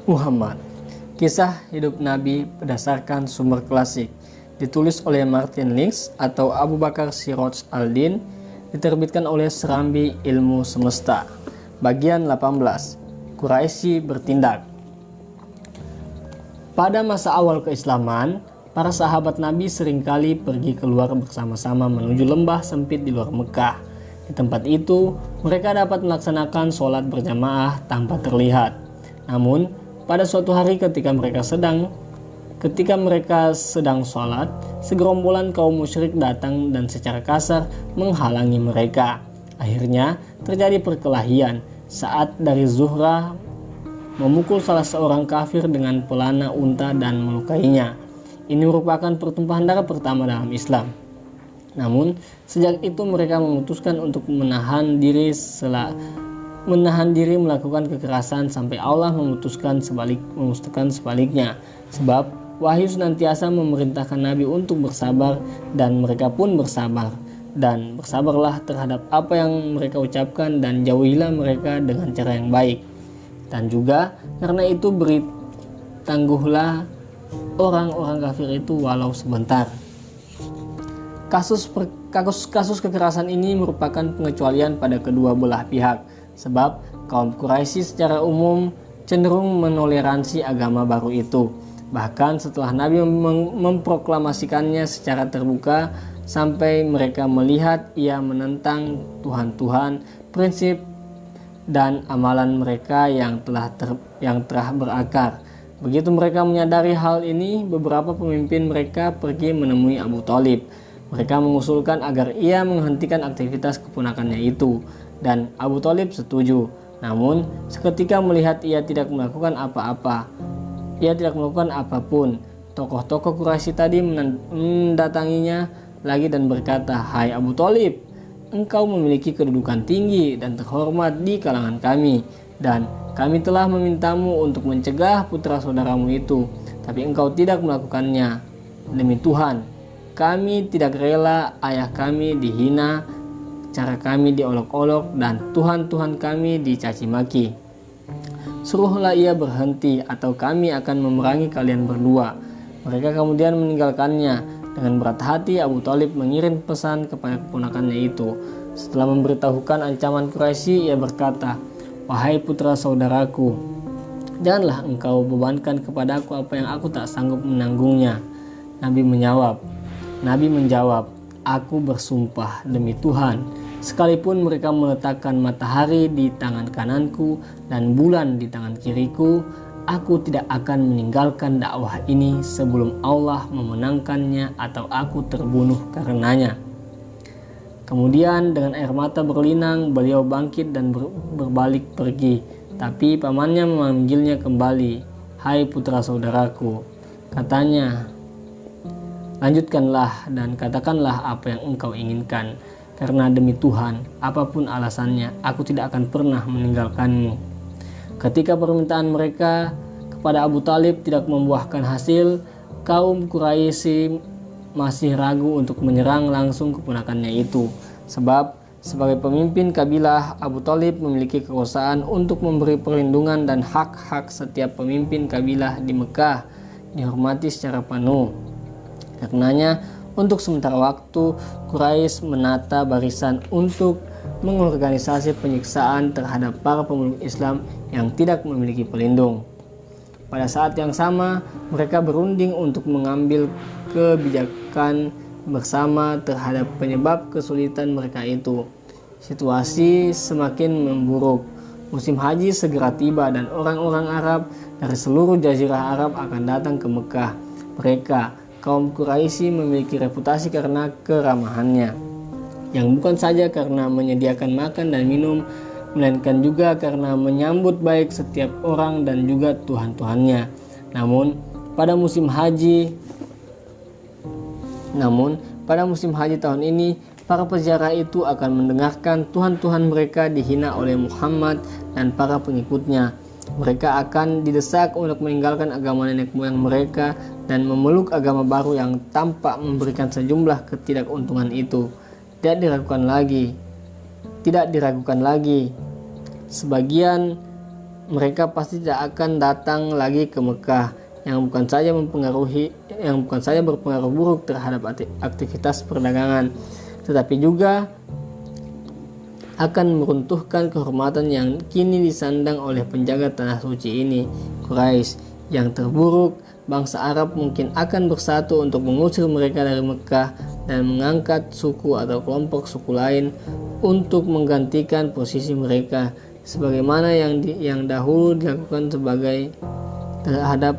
Muhammad. Kisah hidup Nabi berdasarkan sumber klasik, ditulis oleh Martin Lings atau Abu Bakar Siroj Al-Din, diterbitkan oleh Serambi Ilmu Semesta. Bagian 18. Quraisy bertindak. Pada masa awal keislaman, para sahabat Nabi seringkali pergi keluar bersama-sama menuju lembah sempit di luar Mekah. Di tempat itu, mereka dapat melaksanakan sholat berjamaah tanpa terlihat. Namun, pada suatu hari ketika mereka sedang sholat, segerombolan kaum musyrik datang dan secara kasar menghalangi mereka. Akhirnya terjadi perkelahian saat dari Zuhra memukul salah seorang kafir dengan pelana unta dan melukainya. Ini merupakan pertumpahan darah pertama dalam Islam. Namun, sejak itu mereka memutuskan untuk menahan diri melakukan kekerasan sampai Allah memutuskan sebaliknya. Sebab wahyu senantiasa memerintahkan Nabi untuk bersabar dan mereka pun bersabar. Dan bersabarlah terhadap apa yang mereka ucapkan dan jauhilah mereka dengan cara yang baik. Dan juga karena itu beri tangguhlah orang-orang kafir itu walau sebentar. Kasus kekerasan ini merupakan pengecualian pada kedua belah pihak, sebab kaum Quraisy secara umum cenderung menoleransi agama baru itu. Bahkan setelah Nabi memproklamasikannya secara terbuka, sampai mereka melihat ia menentang Tuhan-Tuhan, prinsip dan amalan mereka yang telah berakar. Begitu mereka menyadari hal ini, beberapa pemimpin mereka pergi menemui Abu Thalib. Mereka mengusulkan agar ia menghentikan aktivitas keponakannya itu, dan Abu Thalib setuju. Namun, seketika melihat ia tidak melakukan apapun, tokoh-tokoh Quraisy tadi mendatanginya lagi dan berkata, "Hai Abu Thalib, engkau memiliki kedudukan tinggi dan terhormat di kalangan kami, dan kami telah memintamu untuk mencegah putra saudaramu itu, tapi engkau tidak melakukannya. Demi Tuhan, kami tidak rela ayah kami dihina, cara kami diolok-olok, dan Tuhan-Tuhan kami dicaci maki. Suruhlah ia berhenti atau kami akan memerangi kalian berdua." Mereka kemudian meninggalkannya. Dengan berat hati, Abu Thalib mengirim pesan kepada keponakannya itu. Setelah memberitahukan ancaman Quraisy, ia berkata, "Wahai putra saudaraku, janganlah engkau bebankan kepadaku apa yang aku tak sanggup menanggungnya." Nabi menjawab, "Aku bersumpah demi Tuhan, sekalipun mereka meletakkan matahari di tangan kananku dan bulan di tangan kiriku, aku tidak akan meninggalkan dakwah ini sebelum Allah memenangkannya atau aku terbunuh karenanya." Kemudian dengan air mata berlinang, beliau bangkit dan berbalik pergi. Tapi pamannya memanggilnya kembali. "Hai putra saudaraku," katanya, "lanjutkanlah dan katakanlah apa yang engkau inginkan. Karena demi Tuhan, apapun alasannya, aku tidak akan pernah meninggalkanmu." Ketika permintaan mereka kepada Abu Thalib tidak membuahkan hasil, kaum Quraisy masih ragu untuk menyerang langsung keponakannya itu. Sebab sebagai pemimpin kabilah, Abu Thalib memiliki kekuasaan untuk memberi perlindungan dan hak-hak setiap pemimpin kabilah di Mekah dihormati secara penuh. Karenanya, untuk sementara waktu, Quraisy menata barisan untuk mengorganisasi penyiksaan terhadap para pemeluk Islam yang tidak memiliki pelindung. Pada saat yang sama, mereka berunding untuk mengambil kebijakan bersama terhadap penyebab kesulitan mereka itu. Situasi semakin memburuk. Musim haji segera tiba dan orang-orang Arab dari seluruh jazirah Arab akan datang ke Mekah. Mereka, kaum Quraisy, memiliki reputasi karena keramahannya, yang bukan saja karena menyediakan makan dan minum, melainkan juga karena menyambut baik setiap orang dan juga Tuhan-Tuhannya. Namun pada musim haji tahun ini, para peziarah itu akan mendengarkan Tuhan-Tuhan mereka dihina oleh Muhammad dan para pengikutnya. Mereka akan didesak untuk meninggalkan agama nenek moyang mereka dan memeluk agama baru yang tampak memberikan sejumlah ketidakuntungan itu. Tidak diragukan lagi. Sebagian mereka pasti tidak akan datang lagi ke Mekah, yang bukan saja berpengaruh buruk terhadap aktivitas perdagangan, tetapi juga akan meruntuhkan kehormatan yang kini disandang oleh penjaga tanah suci ini, Quraisy. Yang terburuk, bangsa Arab mungkin akan bersatu untuk mengusir mereka dari Mekah dan mengangkat suku atau kelompok suku lain untuk menggantikan posisi mereka, sebagaimana yang dahulu dilakukan terhadap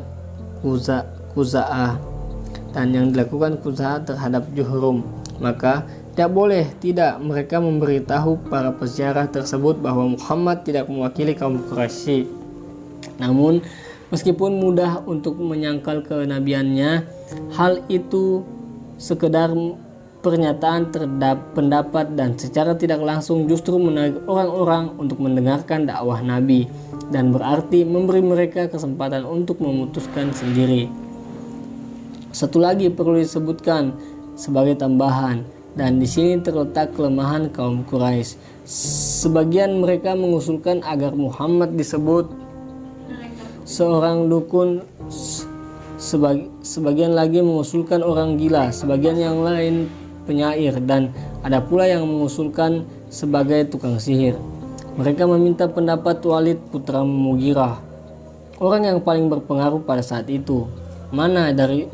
Khuza'ah dan yang dilakukan Khuza'ah terhadap Juhrum. Maka tidak boleh tidak mereka memberitahu para peziarah tersebut bahwa Muhammad tidak mewakili kaum Quraisy. Namun meskipun mudah untuk menyangkal kenabiannya, hal itu sekedar pernyataan pendapat dan secara tidak langsung justru menarik orang-orang untuk mendengarkan dakwah Nabi dan berarti memberi mereka kesempatan untuk memutuskan sendiri. Satu lagi perlu disebutkan sebagai tambahan, dan di sini terletak kelemahan kaum Quraisy. Sebagian mereka mengusulkan agar Muhammad disebut seorang dukun, sebagian lagi mengusulkan orang gila, sebagian yang lain penyair, dan ada pula yang mengusulkan sebagai tukang sihir. Mereka meminta pendapat Walid putra Mughirah, orang yang paling berpengaruh pada saat itu. Mana dari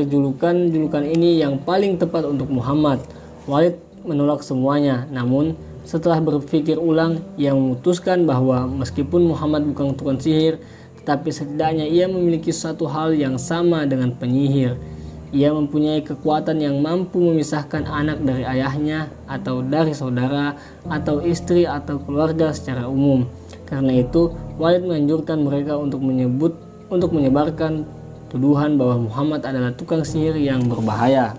julukan ini yang paling tepat untuk Muhammad? Walid menolak semuanya, namun setelah berpikir ulang, ia memutuskan bahwa meskipun Muhammad bukan tukang sihir, tetapi setidaknya ia memiliki satu hal yang sama dengan penyihir. Ia mempunyai kekuatan yang mampu memisahkan anak dari ayahnya, atau dari saudara, atau istri, atau keluarga secara umum. Karena itu, Walid menganjurkan mereka untuk menyebarkan tuduhan bahwa Muhammad adalah tukang sihir yang berbahaya.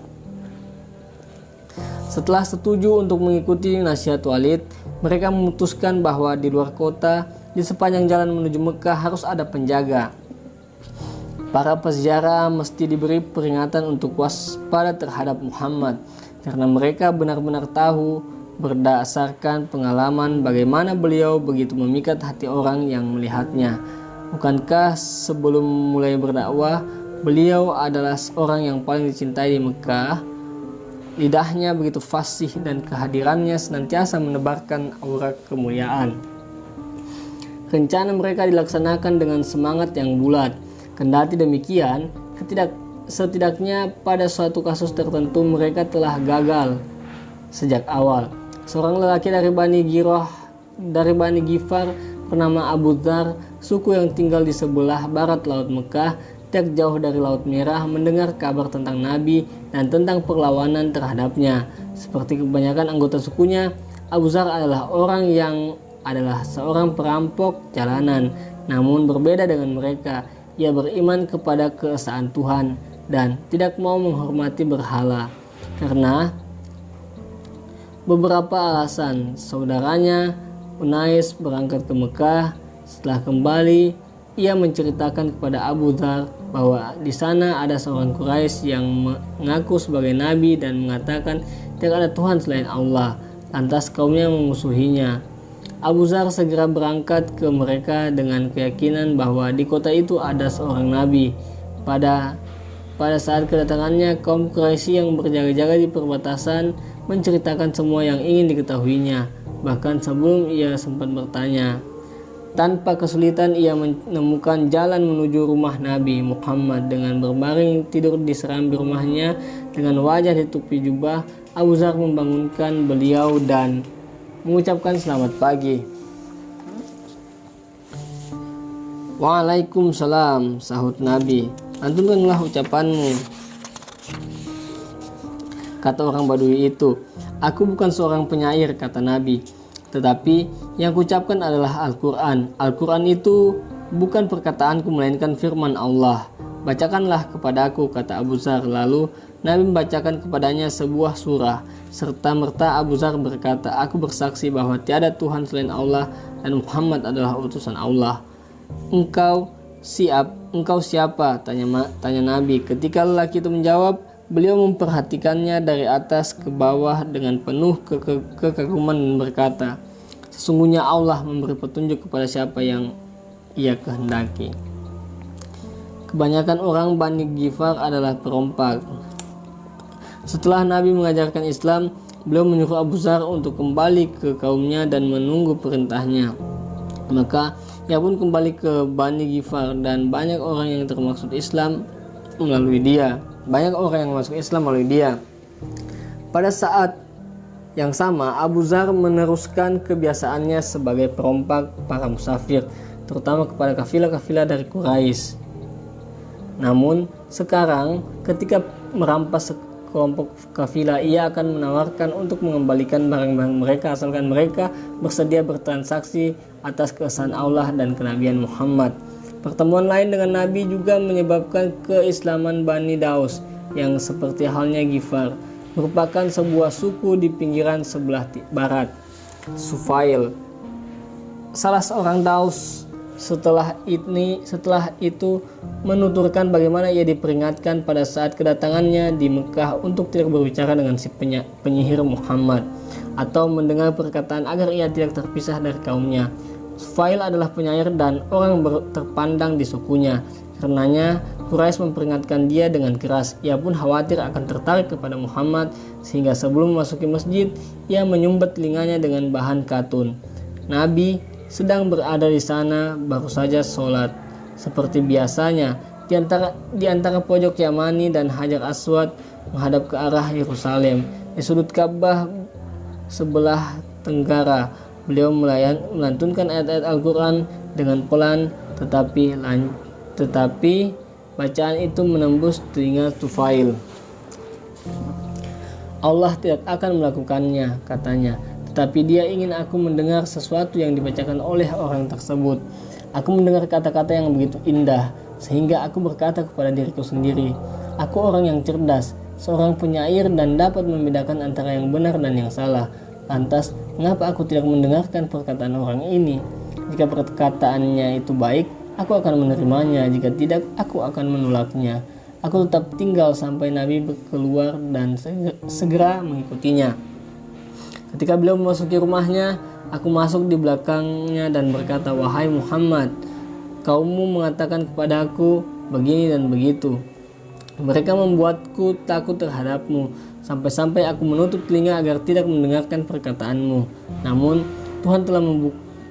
Setelah setuju untuk mengikuti nasihat Walid, mereka memutuskan bahwa di luar kota, di sepanjang jalan menuju Mekah harus ada penjaga. Para peziarah mesti diberi peringatan untuk waspada terhadap Muhammad, karena mereka benar-benar tahu berdasarkan pengalaman bagaimana beliau begitu memikat hati orang yang melihatnya. Bukankah sebelum mulai berdakwah, beliau adalah seorang yang paling dicintai di Mekah? Lidahnya begitu fasih dan kehadirannya senantiasa menebarkan aura kemuliaan. Rencana mereka dilaksanakan dengan semangat yang bulat. Kendati demikian, setidaknya pada suatu kasus tertentu mereka telah gagal sejak awal. Seorang lelaki dari Bani Ghifar bernama Abu Dzar, suku yang tinggal di sebelah barat Laut Mekah, tidak jauh dari Laut Merah, mendengar kabar tentang Nabi dan tentang perlawanan terhadapnya. Seperti kebanyakan anggota sukunya, Abu Dzar adalah seorang perampok jalanan. Namun berbeda dengan mereka, ia beriman kepada keesaan Tuhan dan tidak mau menghormati berhala. Karena beberapa alasan, saudaranya Unais berangkat ke Mekah. Setelah kembali, ia menceritakan kepada Abu Dzar bahwa di sana ada seorang Quraisy yang mengaku sebagai nabi dan mengatakan tidak ada Tuhan selain Allah. Lantas kaumnya memusuhinya. Abu Dzar segera berangkat ke mereka dengan keyakinan bahwa di kota itu ada seorang nabi. Pada saat kedatangannya, kaum Quraisy yang berjaga-jaga di perbatasan menceritakan semua yang ingin diketahuinya. Bahkan sebelum ia sempat bertanya, tanpa kesulitan ia menemukan jalan menuju rumah Nabi Muhammad. Dengan berbaring tidur di serambi rumahnya dengan wajah ditutupi jubah, Abu Dzar membangunkan beliau dan mengucapkan selamat pagi. Waalaikumsalam, sahut Nabi. Lantunkanlah ucapanmu, kata orang Badui itu. Aku bukan seorang penyair, kata Nabi, tetapi yang kuucapkan adalah Al-Quran. Al-Quran itu bukan perkataanku melainkan firman Allah. Bacakanlah kepadaku, kata Abu Dzar. Lalu Nabi membacakan kepadanya sebuah surah. Serta merta Abu Dzar berkata, aku bersaksi bahwa tiada Tuhan selain Allah dan Muhammad adalah utusan Allah. Engkau siapa? Tanya Nabi. Ketika lelaki itu menjawab, beliau memperhatikannya dari atas ke bawah dengan penuh kekaguman dan berkata, Sesungguhnya Allah memberi petunjuk kepada siapa yang Ia kehendaki. Kebanyakan orang Bani Ghifar adalah perompak. Setelah Nabi mengajarkan Islam, beliau menyuruh Abu Zar untuk kembali ke kaumnya dan menunggu perintahnya. Maka ia pun kembali ke Bani Ghifar dan banyak orang yang termasuk Islam melalui dia. Pada saat yang sama, Abu Zar meneruskan kebiasaannya sebagai perompak para musafir, terutama kepada kafilah-kafilah dari Quraisy. Namun sekarang ketika merampas kelompok kafilah, ia akan menawarkan untuk mengembalikan barang-barang mereka asalkan mereka bersedia bertransaksi atas keesaan Allah dan kenabian Muhammad. Pertemuan lain dengan Nabi juga menyebabkan keislaman Bani Daus yang seperti halnya Ghifar, merupakan sebuah suku di pinggiran sebelah barat Sufail. Salah seorang Daus setelah itu menuturkan bagaimana ia diperingatkan pada saat kedatangannya di Mekah untuk tidak berbicara dengan si penyihir Muhammad atau mendengar perkataan agar ia tidak terpisah dari kaumnya. Sufail adalah penyair dan orang terpandang di sukunya. Karenanya Quraisy memperingatkan dia dengan keras. Ia pun khawatir akan tertarik kepada Muhammad, sehingga sebelum memasuki masjid ia menyumbat telinganya dengan bahan katun. Nabi sedang berada di sana baru saja sholat. Seperti biasanya, di antara pojok Yamani dan Hajar Aswad menghadap ke arah Yerusalem. Di sudut Ka'bah sebelah tenggara, beliau melantunkan ayat-ayat Al-Quran dengan pelan, tetapi bacaan itu menembus telinga Tufail. Allah tidak akan melakukannya, katanya, tetapi dia ingin aku mendengar sesuatu yang dibacakan oleh orang tersebut. Aku mendengar kata-kata yang begitu indah, sehingga aku berkata kepada diriku sendiri, aku orang yang cerdas, seorang penyair dan dapat membedakan antara yang benar dan yang salah. Lantas, mengapa aku tidak mendengarkan perkataan orang ini? Jika perkataannya itu baik, aku akan menerimanya, jika tidak, aku akan menolaknya. Aku tetap tinggal sampai Nabi keluar dan segera mengikutinya. Ketika beliau memasuki rumahnya, aku masuk di belakangnya dan berkata, wahai Muhammad, kaummu mengatakan kepadaku begini dan begitu. Mereka membuatku takut terhadapmu, sampai-sampai aku menutup telinga agar tidak mendengarkan perkataanmu. Namun Tuhan telah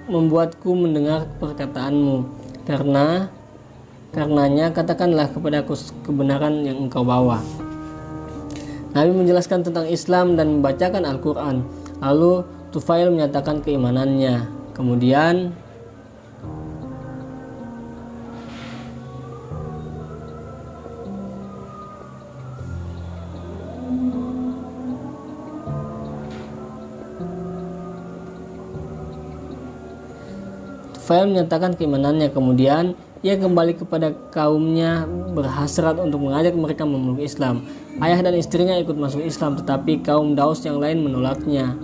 membuatku mendengar perkataanmu. Karenanya katakanlah kepadaku kebenaran yang engkau bawa. Nabi menjelaskan tentang Islam dan membacakan Al-Quran. Lalu Tufail menyatakan keimanannya. Kemudian ia kembali kepada kaumnya berhasrat untuk mengajak mereka memeluk Islam. Ayah dan istrinya ikut masuk Islam, tetapi kaum Daus yang lain menolaknya.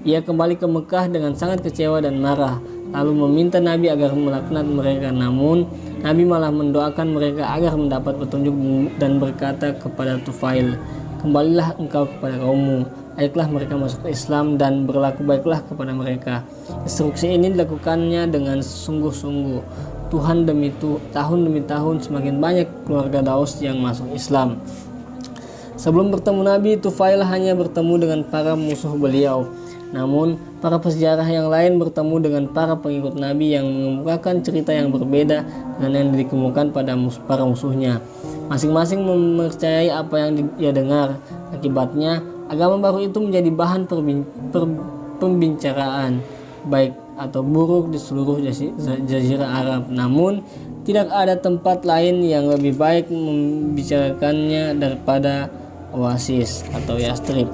Ia kembali ke Mekah dengan sangat kecewa dan marah, lalu meminta Nabi agar melaknat mereka. Namun Nabi malah mendoakan mereka agar mendapat petunjuk dan berkata kepada Tufail, kembalilah engkau kepada kaummu, ajaklah mereka masuk Islam dan berlaku baiklah kepada mereka. Instruksi ini dilakukannya dengan sungguh-sungguh. tahun demi tahun semakin banyak keluarga Daus yang masuk Islam. Sebelum bertemu Nabi, Tufail hanya bertemu dengan para musuh beliau. Namun para pesejarah yang lain bertemu dengan para pengikut Nabi yang mengemukakan cerita yang berbeda dengan yang dikemukakan pada para musuhnya. Masing-masing mempercayai apa yang dia dengar. Akibatnya agama baru itu menjadi bahan pembicaraan, baik atau buruk di seluruh jazirah Arab. Namun tidak ada tempat lain yang lebih baik membicarakannya daripada Oasis atau Yastrib.